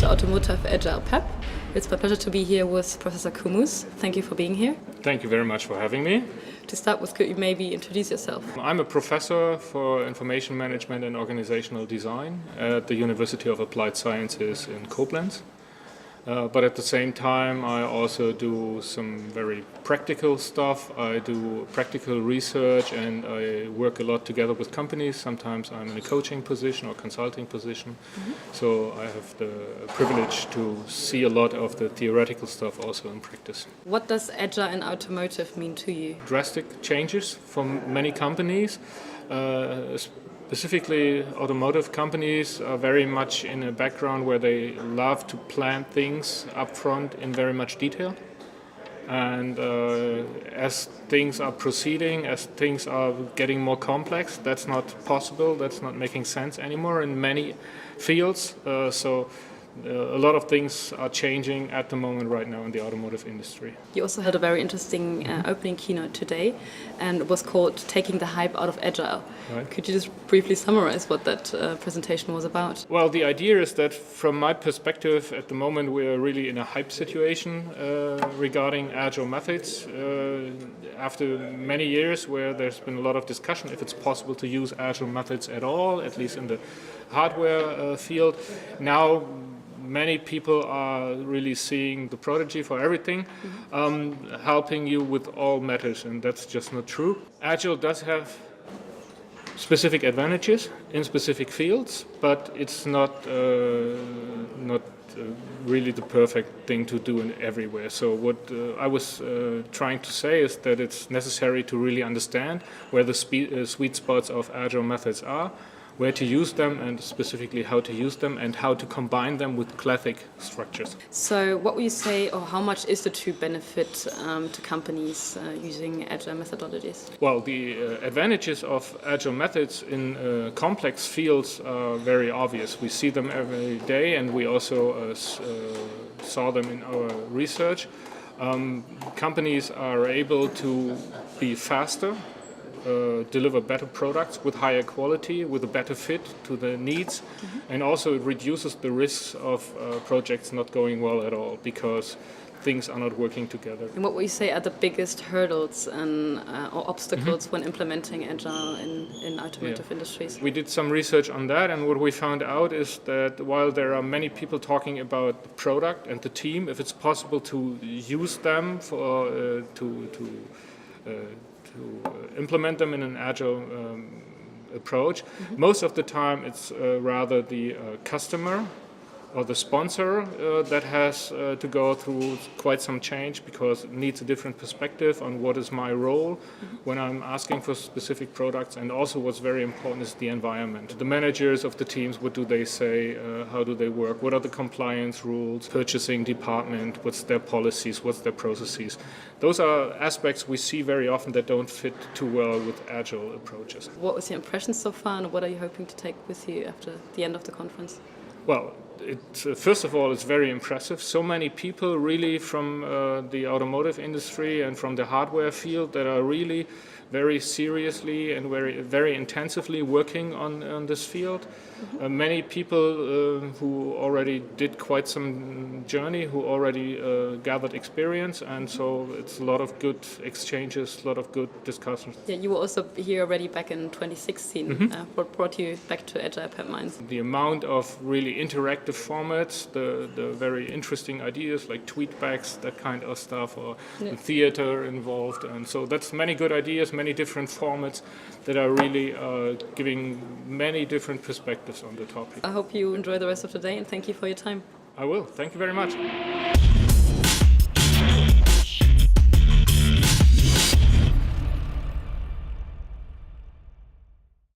to Automotive Agile PEP. It's my pleasure to be here with Professor Komus. Thank you for being here. Thank you very much for having me. To start with, could you maybe introduce yourself? I'm a professor for information management and organizational design at the University of Applied Sciences in Koblenz. But at the same time, I also do some very practical stuff. I do practical research and I work a lot together with companies. Sometimes I'm in a coaching position or consulting position. So I have the privilege to see a lot of the theoretical stuff also in practice. What does Agile in automotive mean to you? Drastic changes from many companies. Specifically, automotive companies are very much in a background where they love to plan things up front in very much detail. And as things are proceeding, as things are getting more complex, that's not possible, that's not making sense anymore in many fields. A lot of things are changing at the moment right now in the automotive industry. You also had a very interesting opening keynote today, and it was called Taking the Hype Out of Agile. Right. Could you just briefly summarize what that presentation was about? Well, the idea is that from my perspective, at the moment we are really in a hype situation regarding agile methods. After many years where there's been a lot of discussion if it's possible to use agile methods at all, at least in the hardware field. Now many people are really seeing the prodigy for everything, helping you with all matters, and that's just not true. Agile does have specific advantages in specific fields, but it's not really the perfect thing to do everywhere. So what I was trying to say is that it's necessary to really understand where the sweet spots of agile methods are, where to use them and specifically how to use them and how to combine them with classic structures. So what would you say, or how much is the true benefit to companies using agile methodologies? Well, the advantages of agile methods in complex fields are very obvious. We see them every day and we also saw them in our research. Companies are able to be faster, deliver better products with higher quality, with a better fit to the needs, and also it reduces the risks of projects not going well at all because things are not working together. And what would you say are the biggest hurdles or obstacles when implementing Agile in automotive industries? We did some research on that, and what we found out is that while there are many people talking about the product and the team, if it's possible to use them for to implement them in an agile approach. Most of the time it's rather the customer or the sponsor that has to go through quite some change because it needs a different perspective on what is my role when I'm asking for specific products, and also what's very important is the environment. The managers of the teams, what do they say, how do they work, what are the compliance rules, purchasing department, what's their policies, what's their processes. Those are aspects we see very often that don't fit too well with agile approaches. What was your impression so far, and what are you hoping to take with you after the end of the conference? Well, first of all, it's very impressive. So many people really from the automotive industry and from the hardware field that are really very seriously and very intensively working on this field. Many people who already did quite some journey, who already gathered experience, and so it's a lot of good exchanges, a lot of good discussions. Yeah, you were also here already back in 2016. What brought you back to Agile PEP Minds? The amount of really interactive formats, the very interesting ideas like tweetbacks, that kind of stuff, or the theater involved, and so that's many good ideas, many different formats that are really giving many different perspectives on the topic. I hope you enjoy the rest of the day and thank you for your time. I will. Thank you very much.